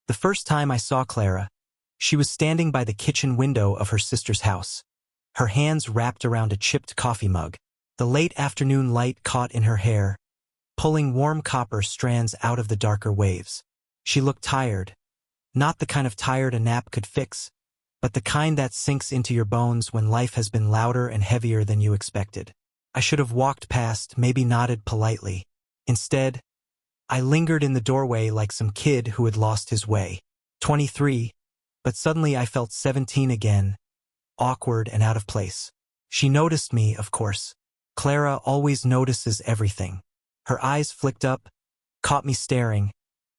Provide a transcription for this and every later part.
The first time I saw Clara, she was standing by the kitchen window of her sister's house, her hands wrapped around a chipped coffee mug. The late afternoon light caught in her hair, pulling warm copper strands out of the darker waves. She looked tired, not the kind of tired a nap could fix, but the kind that sinks into your bones when life has been louder and heavier than you expected. I should have walked past, maybe nodded politely. Instead, I lingered in the doorway like some kid who had lost his way. 23, but suddenly I felt 17 again, awkward and out of place. She noticed me, of course. Clara always notices everything. Her eyes flicked up, caught me staring,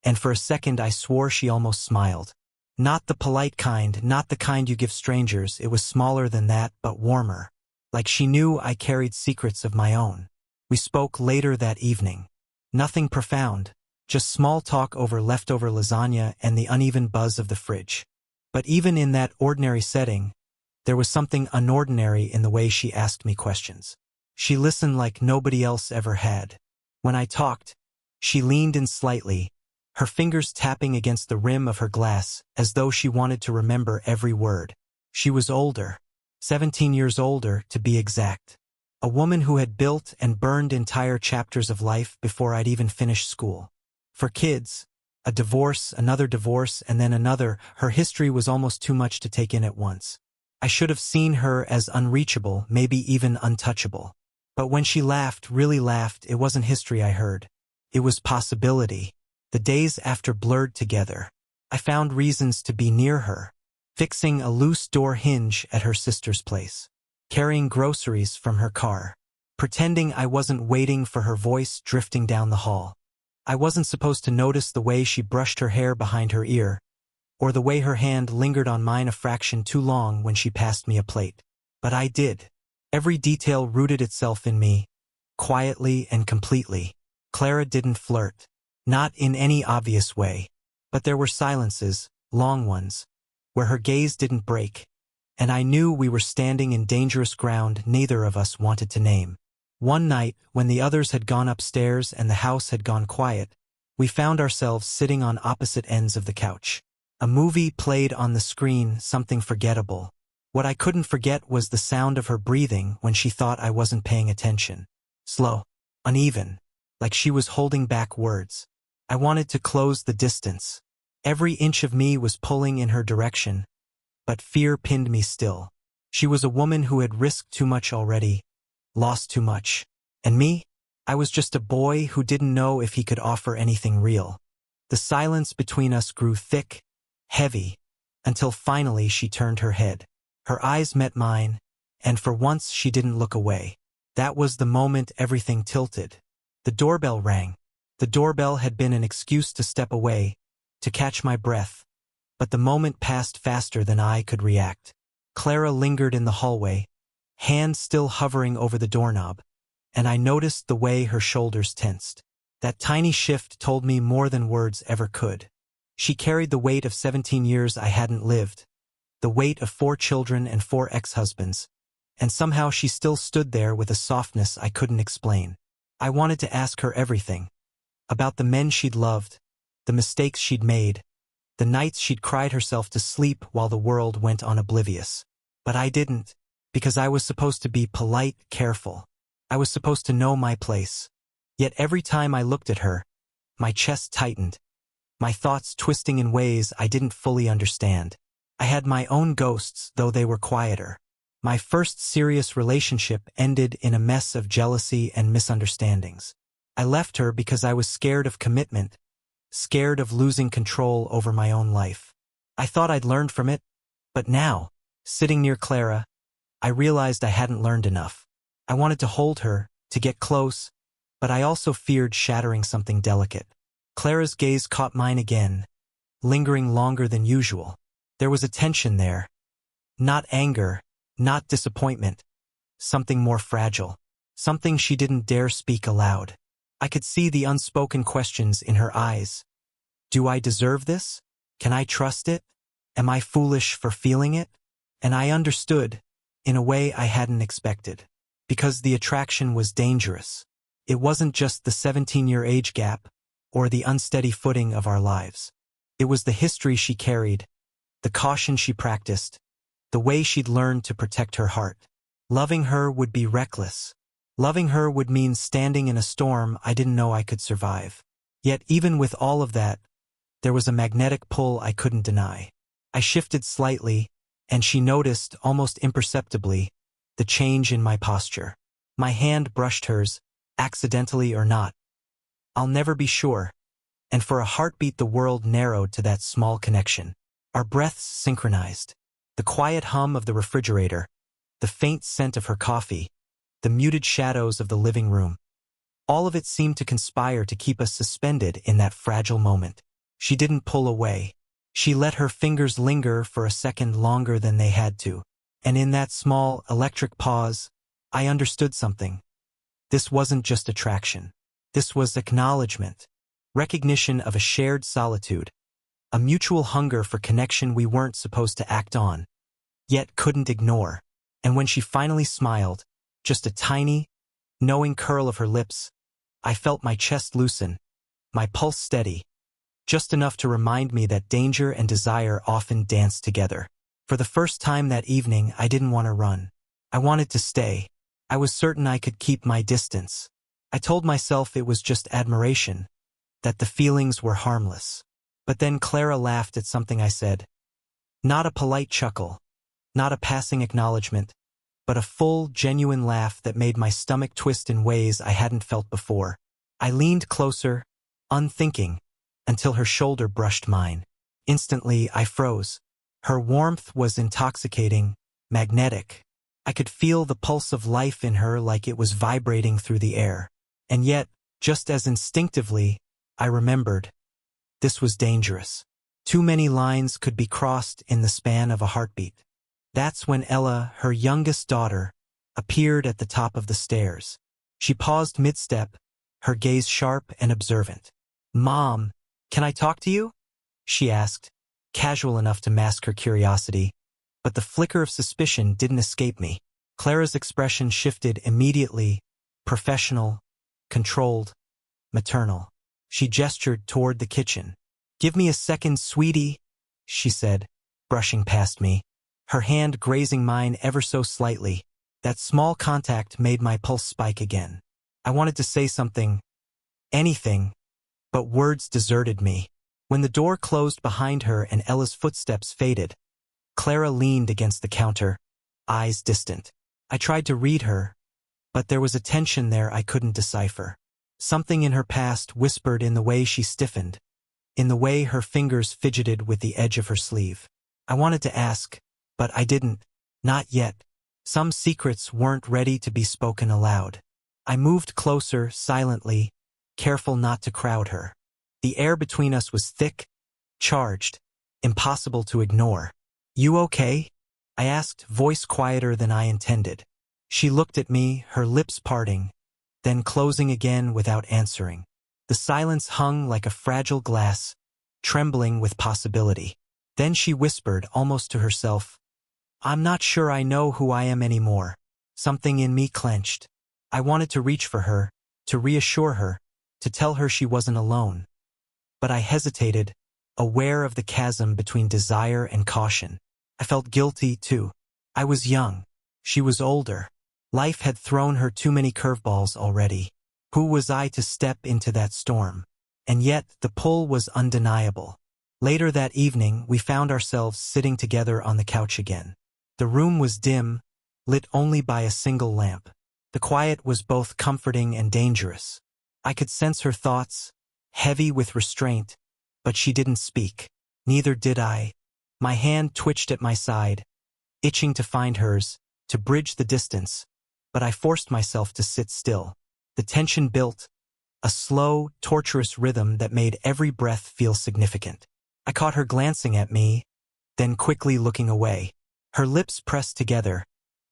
and for a second I swore she almost smiled. Not the polite kind, not the kind you give strangers. It was smaller than that, but warmer. Like she knew I carried secrets of my own. We spoke later that evening. Nothing profound, just small talk over leftover lasagna and the uneven buzz of the fridge. But even in that ordinary setting, there was something unordinary in the way she asked me questions. She listened like nobody else ever had. When I talked, she leaned in slightly, her fingers tapping against the rim of her glass, as though she wanted to remember every word. She was older, 17 years older to be exact. A woman who had built and burned entire chapters of life before I'd even finished school. For kids, a divorce, another divorce, and then another, her history was almost too much to take in at once. I should have seen her as unreachable, maybe even untouchable. But when she laughed, really laughed, it wasn't history I heard. It was possibility. The days after blurred together. I found reasons to be near her. Fixing a loose door hinge at her sister's place. Carrying groceries from her car. Pretending I wasn't waiting for her voice drifting down the hall. I wasn't supposed to notice the way she brushed her hair behind her ear, or the way her hand lingered on mine a fraction too long when she passed me a plate. But I did. Every detail rooted itself in me, quietly and completely. Clara didn't flirt. Not in any obvious way. But there were silences, long ones, where her gaze didn't break, and I knew we were standing in dangerous ground neither of us wanted to name. One night, when the others had gone upstairs and the house had gone quiet, we found ourselves sitting on opposite ends of the couch. A movie played on the screen, something forgettable. What I couldn't forget was the sound of her breathing when she thought I wasn't paying attention. Slow, uneven, like she was holding back words. I wanted to close the distance. Every inch of me was pulling in her direction, but fear pinned me still. She was a woman who had risked too much already, lost too much. And me? I was just a boy who didn't know if he could offer anything real. The silence between us grew thick, heavy, until finally she turned her head. Her eyes met mine, and for once she didn't look away. That was the moment everything tilted. The doorbell rang. The doorbell had been an excuse to step away, to catch my breath, but the moment passed faster than I could react. Clara lingered in the hallway, hand still hovering over the doorknob, and I noticed the way her shoulders tensed. That tiny shift told me more than words ever could. She carried the weight of 17 years I hadn't lived, the weight of 4 children and 4 ex-husbands, and somehow she still stood there with a softness I couldn't explain. I wanted to ask her everything. About the men she'd loved, the mistakes she'd made, the nights she'd cried herself to sleep while the world went on oblivious. But I didn't, because I was supposed to be polite, careful. I was supposed to know my place. Yet every time I looked at her, my chest tightened, my thoughts twisting in ways I didn't fully understand. I had my own ghosts, though they were quieter. My first serious relationship ended in a mess of jealousy and misunderstandings. I left her because I was scared of commitment, scared of losing control over my own life. I thought I'd learned from it, but now, sitting near Clara, I realized I hadn't learned enough. I wanted to hold her, to get close, but I also feared shattering something delicate. Clara's gaze caught mine again, lingering longer than usual. There was a tension there. Not anger, not disappointment. Something more fragile. Something she didn't dare speak aloud. I could see the unspoken questions in her eyes. Do I deserve this? Can I trust it? Am I foolish for feeling it? And I understood, in a way I hadn't expected. Because the attraction was dangerous. It wasn't just the 17-year age gap, or the unsteady footing of our lives. It was the history she carried, the caution she practiced, the way she'd learned to protect her heart. Loving her would be reckless. Loving her would mean standing in a storm I didn't know I could survive. Yet even with all of that, there was a magnetic pull I couldn't deny. I shifted slightly, and she noticed, almost imperceptibly, the change in my posture. My hand brushed hers, accidentally or not. I'll never be sure. And for a heartbeat the world narrowed to that small connection. Our breaths synchronized. The quiet hum of the refrigerator, the faint scent of her coffee, the muted shadows of the living room. All of it seemed to conspire to keep us suspended in that fragile moment. She didn't pull away. She let her fingers linger for a second longer than they had to. And in that small, electric pause, I understood something. This wasn't just attraction. This was acknowledgement, recognition of a shared solitude, a mutual hunger for connection we weren't supposed to act on, yet couldn't ignore. And when she finally smiled, just a tiny, knowing curl of her lips, I felt my chest loosen, my pulse steady, just enough to remind me that danger and desire often dance together. For the first time that evening, I didn't want to run. I wanted to stay. I was certain I could keep my distance. I told myself it was just admiration, that the feelings were harmless. But then Clara laughed at something I said. Not a polite chuckle, not a passing acknowledgement, but a full, genuine laugh that made my stomach twist in ways I hadn't felt before. I leaned closer, unthinking, until her shoulder brushed mine. Instantly, I froze. Her warmth was intoxicating, magnetic. I could feel the pulse of life in her like it was vibrating through the air. And yet, just as instinctively, I remembered. This was dangerous. Too many lines could be crossed in the span of a heartbeat. That's when Ella, her youngest daughter, appeared at the top of the stairs. She paused mid-step, her gaze sharp and observant. "Mom, can I talk to you?" she asked, casual enough to mask her curiosity, but the flicker of suspicion didn't escape me. Clara's expression shifted immediately, professional, controlled, maternal. She gestured toward the kitchen. "Give me a second, sweetie," she said, brushing past me, her hand grazing mine ever so slightly. That small contact made my pulse spike again. I wanted to say something, anything, but words deserted me. When the door closed behind her and Ella's footsteps faded, Clara leaned against the counter, eyes distant. I tried to read her, but there was a tension there I couldn't decipher. Something in her past whispered in the way she stiffened, in the way her fingers fidgeted with the edge of her sleeve. I wanted to ask, but I didn't. Not yet. Some secrets weren't ready to be spoken aloud. I moved closer, silently, careful not to crowd her. The air between us was thick, charged, impossible to ignore. "You okay?" I asked, voice quieter than I intended. She looked at me, her lips parting, then closing again without answering. The silence hung like a fragile glass, trembling with possibility. Then she whispered, almost to herself, "I'm not sure I know who I am anymore." Something in me clenched. I wanted to reach for her, to reassure her, to tell her she wasn't alone. But I hesitated, aware of the chasm between desire and caution. I felt guilty, too. I was young. She was older. Life had thrown her too many curveballs already. Who was I to step into that storm? And yet, the pull was undeniable. Later that evening, we found ourselves sitting together on the couch again. The room was dim, lit only by a single lamp. The quiet was both comforting and dangerous. I could sense her thoughts, heavy with restraint, but she didn't speak. Neither did I. My hand twitched at my side, itching to find hers, to bridge the distance, but I forced myself to sit still. The tension built, a slow, torturous rhythm that made every breath feel significant. I caught her glancing at me, then quickly looking away. Her lips pressed together,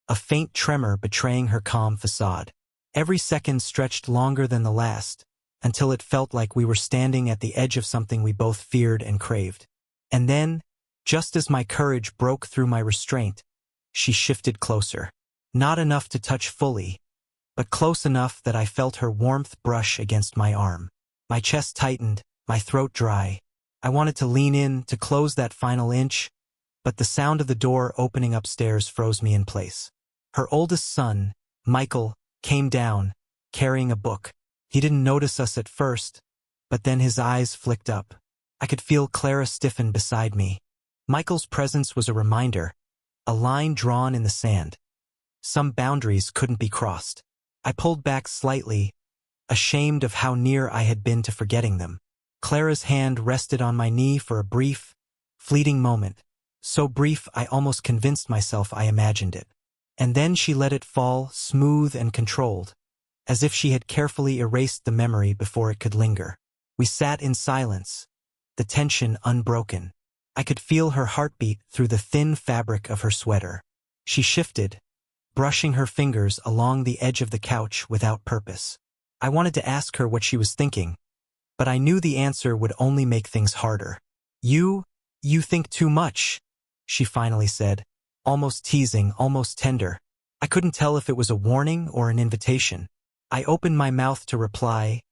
a faint tremor betraying her calm facade. Every second stretched longer than the last, until it felt like we were standing at the edge of something we both feared and craved. And then, just as my courage broke through my restraint, she shifted closer. Not enough to touch fully, but close enough that I felt her warmth brush against my arm. My chest tightened, my throat dry. I wanted to lean in, to close that final inch, but the sound of the door opening upstairs froze me in place. Her oldest son, Michael, came down, carrying a book. He didn't notice us at first, but then his eyes flicked up. I could feel Clara stiffen beside me. Michael's presence was a reminder, a line drawn in the sand. Some boundaries couldn't be crossed. I pulled back slightly, ashamed of how near I had been to forgetting them. Clara's hand rested on my knee for a brief, fleeting moment. So brief I almost convinced myself I imagined it. And then she let it fall, smooth and controlled, as if she had carefully erased the memory before it could linger. We sat in silence, the tension unbroken. I could feel her heartbeat through the thin fabric of her sweater. She shifted, brushing her fingers along the edge of the couch without purpose. I wanted to ask her what she was thinking, but I knew the answer would only make things harder. You think too much, she finally said, almost teasing, almost tender. I couldn't tell if it was a warning or an invitation. I opened my mouth to reply,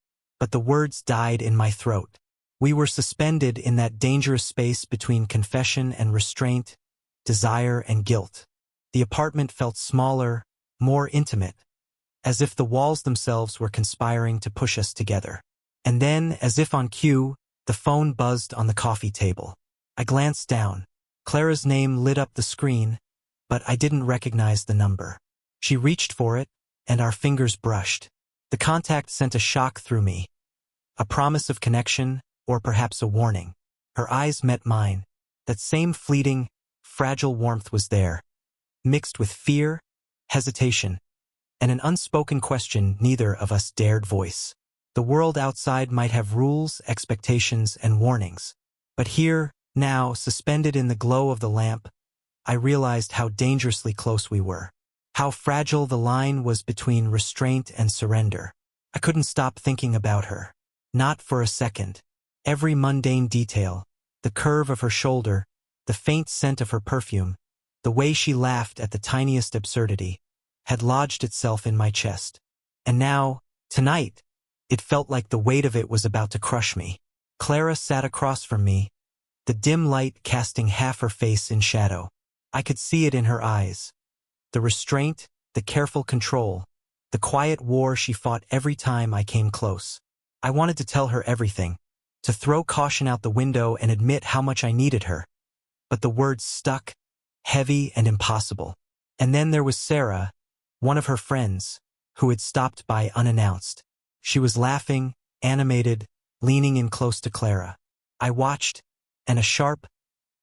but the words died in my throat. We were suspended in that dangerous space between confession and restraint, desire and guilt. The apartment felt smaller, more intimate, as if the walls themselves were conspiring to push us together. And then, as if on cue, the phone buzzed on the coffee table. I glanced down. Clara's name lit up the screen, but I didn't recognize the number. She reached for it, and our fingers brushed. The contact sent a shock through me. A promise of connection, or perhaps a warning. Her eyes met mine. That same fleeting, fragile warmth was there, mixed with fear, hesitation, and an unspoken question neither of us dared voice. The world outside might have rules, expectations, and warnings. But here, now, suspended in the glow of the lamp, I realized how dangerously close we were. How fragile the line was between restraint and surrender. I couldn't stop thinking about her. Not for a second. Every mundane detail, the curve of her shoulder, the faint scent of her perfume, the way she laughed at the tiniest absurdity, had lodged itself in my chest. And now, tonight, it felt like the weight of it was about to crush me. Clara sat across from me, the dim light casting half her face in shadow. I could see it in her eyes. The restraint, the careful control, the quiet war she fought every time I came close. I wanted to tell her everything, to throw caution out the window and admit how much I needed her. But the words stuck, heavy and impossible. And then there was Sarah, one of her friends, who had stopped by unannounced. She was laughing, animated, leaning in close to Clara. I watched, and a sharp,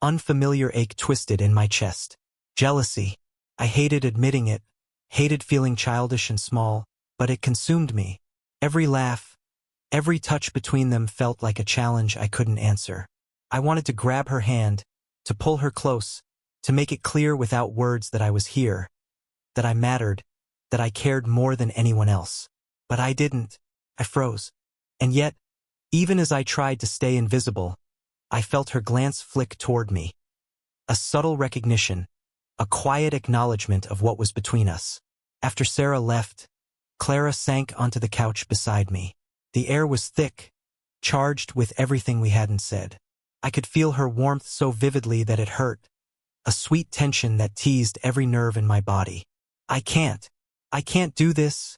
unfamiliar ache twisted in my chest. Jealousy. I hated admitting it, hated feeling childish and small, but it consumed me. Every laugh, every touch between them felt like a challenge I couldn't answer. I wanted to grab her hand, to pull her close, to make it clear without words that I was here, that I mattered, that I cared more than anyone else. But I didn't. I froze. And yet, even as I tried to stay invisible, I felt her glance flick toward me. A subtle recognition, a quiet acknowledgement of what was between us. After Sarah left, Clara sank onto the couch beside me. The air was thick, charged with everything we hadn't said. I could feel her warmth so vividly that it hurt, a sweet tension that teased every nerve in my body. I can't do this,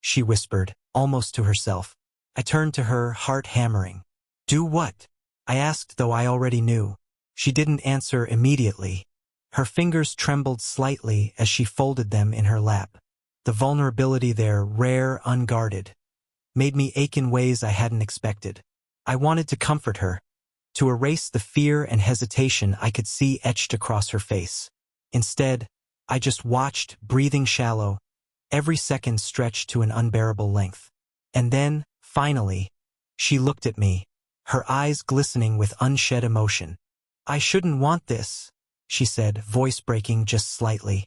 she whispered, almost to herself. I turned to her, heart hammering. Do what? I asked, though I already knew. She didn't answer immediately. Her fingers trembled slightly as she folded them in her lap. The vulnerability there, rare, unguarded, made me ache in ways I hadn't expected. I wanted to comfort her, to erase the fear and hesitation I could see etched across her face. Instead, I just watched, breathing shallow, every second stretched to an unbearable length. And then, finally, she looked at me, her eyes glistening with unshed emotion. I shouldn't want this, she said, voice breaking just slightly.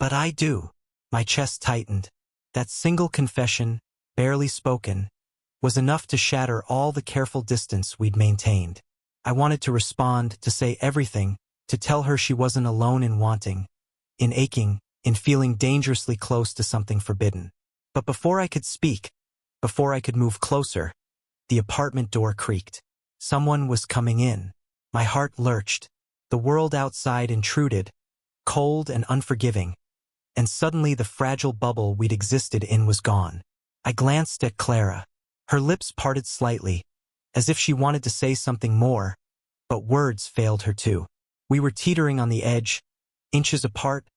But I do. My chest tightened. That single confession, barely spoken, was enough to shatter all the careful distance we'd maintained. I wanted to respond, to say everything, to tell her she wasn't alone in wanting, in aching, in feeling dangerously close to something forbidden. But before I could speak, before I could move closer, the apartment door creaked. Someone was coming in. My heart lurched. The world outside intruded, cold and unforgiving, and suddenly the fragile bubble we'd existed in was gone. I glanced at Clara. Her lips parted slightly, as if she wanted to say something more, but words failed her too. We were teetering on the edge, inches apart,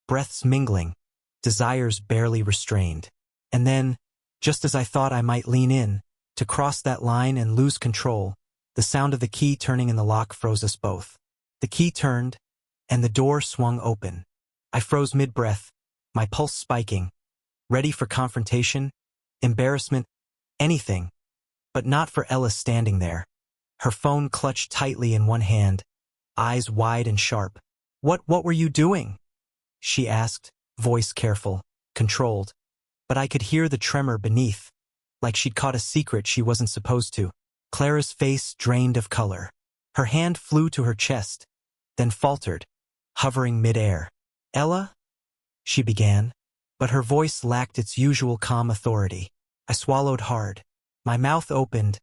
breaths mingling, desires barely restrained. And then, just as I thought I might lean in, to cross that line and lose control, the sound of the key turning in the lock froze us both. The key turned, and the door swung open. I froze mid-breath, my pulse spiking, ready for confrontation, embarrassment, anything, but not for Ella standing there. Her phone clutched tightly in one hand, eyes wide and sharp. What were you doing?" she asked, voice careful, controlled. But I could hear the tremor beneath, like she'd caught a secret she wasn't supposed to. Clara's face drained of color. Her hand flew to her chest, then faltered, hovering mid-air. "Ella?" she began, but her voice lacked its usual calm authority. I swallowed hard. My mouth opened,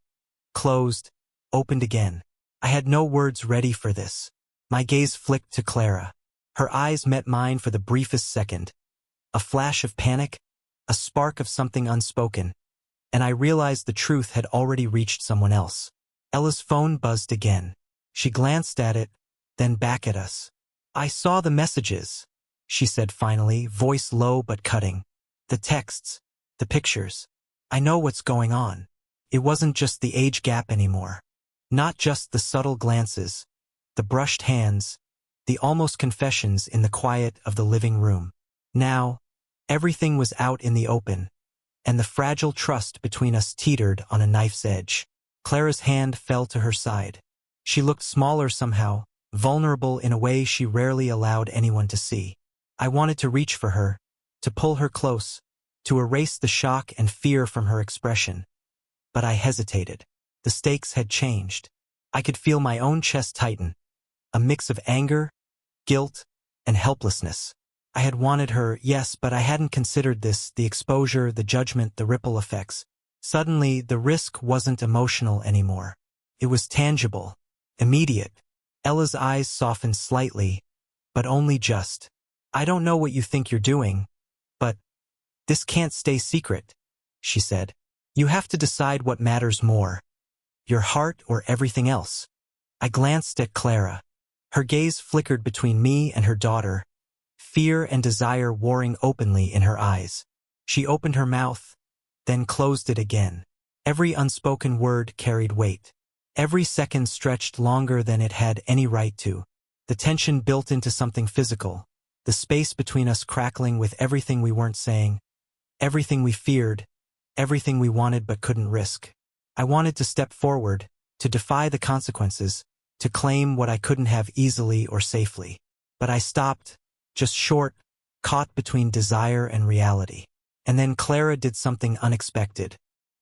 closed, opened again. I had no words ready for this. My gaze flicked to Clara. Her eyes met mine for the briefest second. A flash of panic, a spark of something unspoken, and I realized the truth had already reached someone else. Ella's phone buzzed again. She glanced at it, then back at us. "I saw the messages," she said finally, voice low but cutting. "The texts, the pictures. I know what's going on." It wasn't just the age gap anymore. Not just the subtle glances, the brushed hands, the almost confessions in the quiet of the living room. Now, everything was out in the open, and the fragile trust between us teetered on a knife's edge. Clara's hand fell to her side. She looked smaller somehow, vulnerable in a way she rarely allowed anyone to see. I wanted to reach for her, to pull her close, to erase the shock and fear from her expression. But I hesitated. The stakes had changed. I could feel my own chest tighten, a mix of anger, guilt, and helplessness. I had wanted her, yes, but I hadn't considered this, the exposure, the judgment, the ripple effects. Suddenly, the risk wasn't emotional anymore. It was tangible, immediate. Ella's eyes softened slightly, but only just. "I don't know what you think you're doing, but this can't stay secret," she said. "You have to decide what matters more, your heart or everything else." I glanced at Clara. Her gaze flickered between me and her daughter, fear and desire warring openly in her eyes. She opened her mouth, then closed it again. Every unspoken word carried weight. Every second stretched longer than it had any right to. The tension built into something physical, the space between us crackling with everything we weren't saying, everything we feared, everything we wanted but couldn't risk. I wanted to step forward, to defy the consequences, to claim what I couldn't have easily or safely. But I stopped, just short, caught between desire and reality. And then Clara did something unexpected.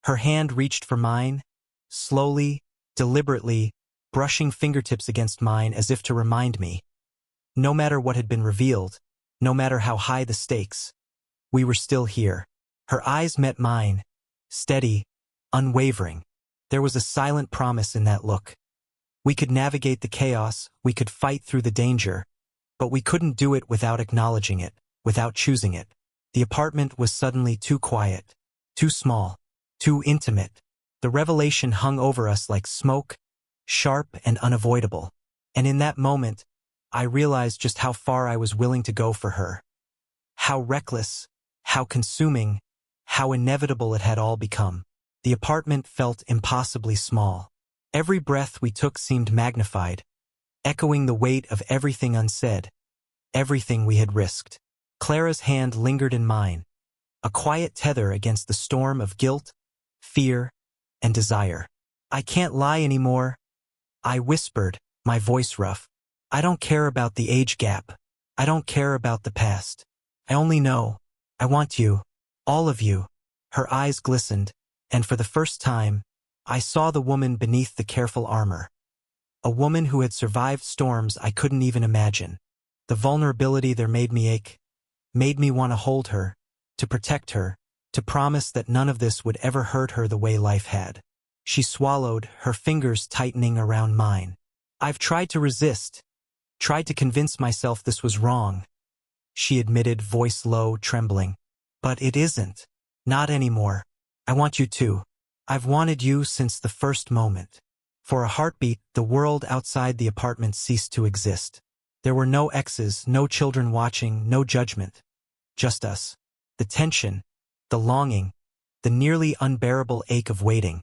Her hand reached for mine, slowly, deliberately, brushing fingertips against mine as if to remind me. No matter what had been revealed, no matter how high the stakes, we were still here. Her eyes met mine, steady, unwavering. There was a silent promise in that look. We could navigate the chaos, we could fight through the danger, but we couldn't do it without acknowledging it, without choosing it. The apartment was suddenly too quiet, too small, too intimate. The revelation hung over us like smoke, sharp and unavoidable. And in that moment, I realized just how far I was willing to go for her. How reckless, how consuming, how inevitable it had all become. The apartment felt impossibly small. Every breath we took seemed magnified, echoing the weight of everything unsaid, everything we had risked. Clara's hand lingered in mine, a quiet tether against the storm of guilt, fear, and desire. "I can't lie anymore," I whispered, my voice rough. "I don't care about the age gap. I don't care about the past. I only know, I want you, all of you." Her eyes glistened, and for the first time, I saw the woman beneath the careful armor. A woman who had survived storms I couldn't even imagine. The vulnerability there made me ache, made me want to hold her, to protect her, to promise that none of this would ever hurt her the way life had. She swallowed, her fingers tightening around mine. I've tried to resist, tried to convince myself this was wrong, she admitted, voice low, trembling. But it isn't. Not anymore. I want you too. I've wanted you since the first moment. For a heartbeat, the world outside the apartment ceased to exist. There were no exes, no children watching, no judgment. Just us. The tension, the longing, the nearly unbearable ache of waiting,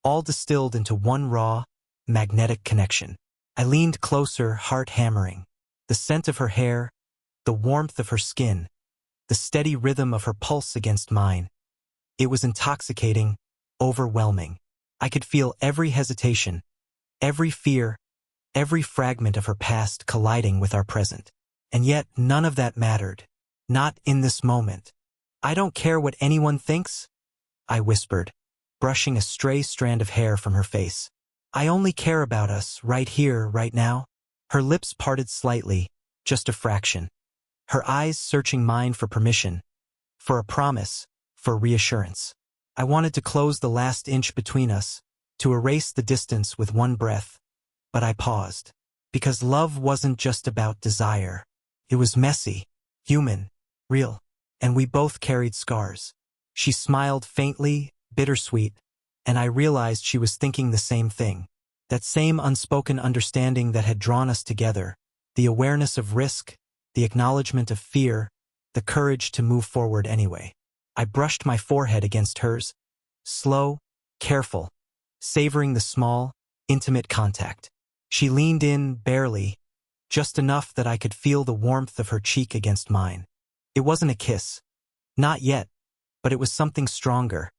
all distilled into one raw, magnetic connection. I leaned closer, heart hammering. The scent of her hair, the warmth of her skin, the steady rhythm of her pulse against mine. It was intoxicating, overwhelming. I could feel every hesitation, every fear, every fragment of her past colliding with our present. And yet, none of that mattered. Not in this moment. I don't care what anyone thinks, I whispered, brushing a stray strand of hair from her face. I only care about us, right here, right now. Her lips parted slightly, just a fraction. Her eyes searching mine for permission, for a promise, for reassurance. I wanted to close the last inch between us, to erase the distance with one breath. But I paused. Because love wasn't just about desire. It was messy, human, real. And we both carried scars. She smiled faintly, bittersweet, and I realized she was thinking the same thing. That same unspoken understanding that had drawn us together, the awareness of risk, the acknowledgement of fear, the courage to move forward anyway. I brushed my forehead against hers, slow, careful, savoring the small, intimate contact. She leaned in, barely, just enough that I could feel the warmth of her cheek against mine. It wasn't a kiss. Not yet, but it was something stronger.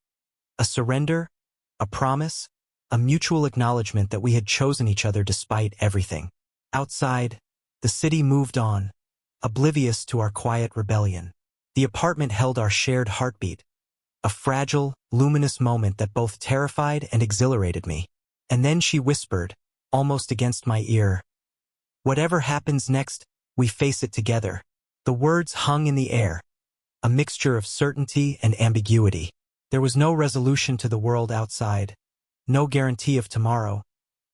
A surrender, a promise, a mutual acknowledgement that we had chosen each other despite everything. Outside, the city moved on, oblivious to our quiet rebellion. The apartment held our shared heartbeat, a fragile, luminous moment that both terrified and exhilarated me. And then she whispered, almost against my ear, "Whatever happens next, we face it together." The words hung in the air, a mixture of certainty and ambiguity. There was no resolution to the world outside, no guarantee of tomorrow,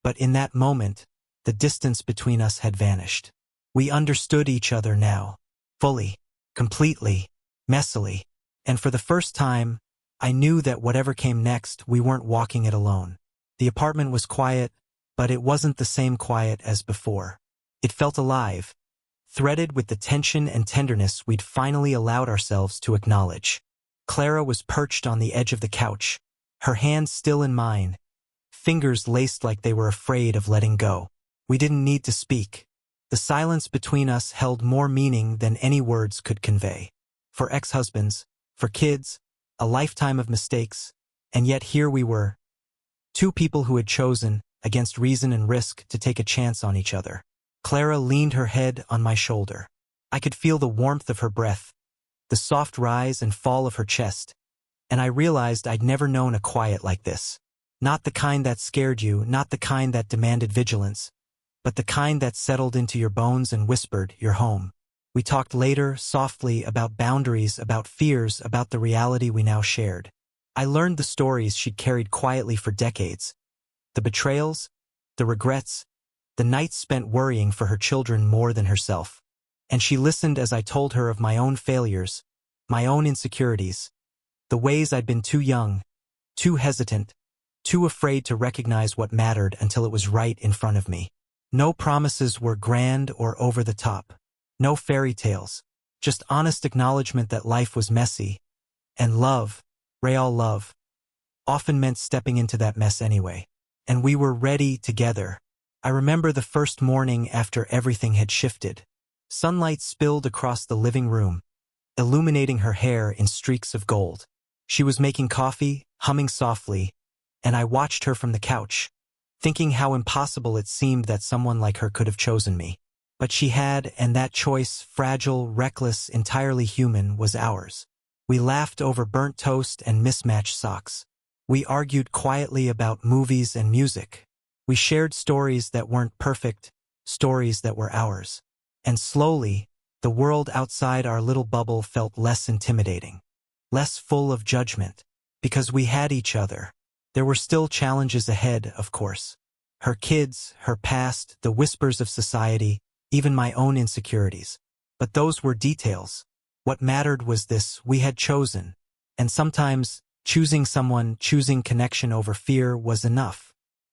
but in that moment, the distance between us had vanished. We understood each other now, fully, completely, messily, and for the first time, I knew that whatever came next, we weren't walking it alone. The apartment was quiet, but it wasn't the same quiet as before. It felt alive, threaded with the tension and tenderness we'd finally allowed ourselves to acknowledge. Clara was perched on the edge of the couch, her hands still in mine, fingers laced like they were afraid of letting go. We didn't need to speak. The silence between us held more meaning than any words could convey. For ex-husbands, for kids, a lifetime of mistakes, and yet here we were. Two people who had chosen, against reason and risk, to take a chance on each other. Clara leaned her head on my shoulder. I could feel the warmth of her breath, the soft rise and fall of her chest, and I realized I'd never known a quiet like this. Not the kind that scared you, not the kind that demanded vigilance, but the kind that settled into your bones and whispered, "You're home." We talked later, softly, about boundaries, about fears, about the reality we now shared. I learned the stories she'd carried quietly for decades. The betrayals, the regrets, the nights spent worrying for her children more than herself. And she listened as I told her of my own failures, my own insecurities, the ways I'd been too young, too hesitant, too afraid to recognize what mattered until it was right in front of me. No promises were grand or over the top. No fairy tales. Just honest acknowledgement that life was messy. And love, real love, often meant stepping into that mess anyway. And we were ready together. I remember the first morning after everything had shifted. Sunlight spilled across the living room, illuminating her hair in streaks of gold. She was making coffee, humming softly, and I watched her from the couch, thinking how impossible it seemed that someone like her could have chosen me. But she had, and that choice, fragile, reckless, entirely human, was ours. We laughed over burnt toast and mismatched socks. We argued quietly about movies and music. We shared stories that weren't perfect, stories that were ours. And slowly, the world outside our little bubble felt less intimidating, less full of judgment, because we had each other. There were still challenges ahead, of course. Her kids, her past, the whispers of society, even my own insecurities. But those were details. What mattered was this: we had chosen. And sometimes, choosing someone, choosing connection over fear was enough.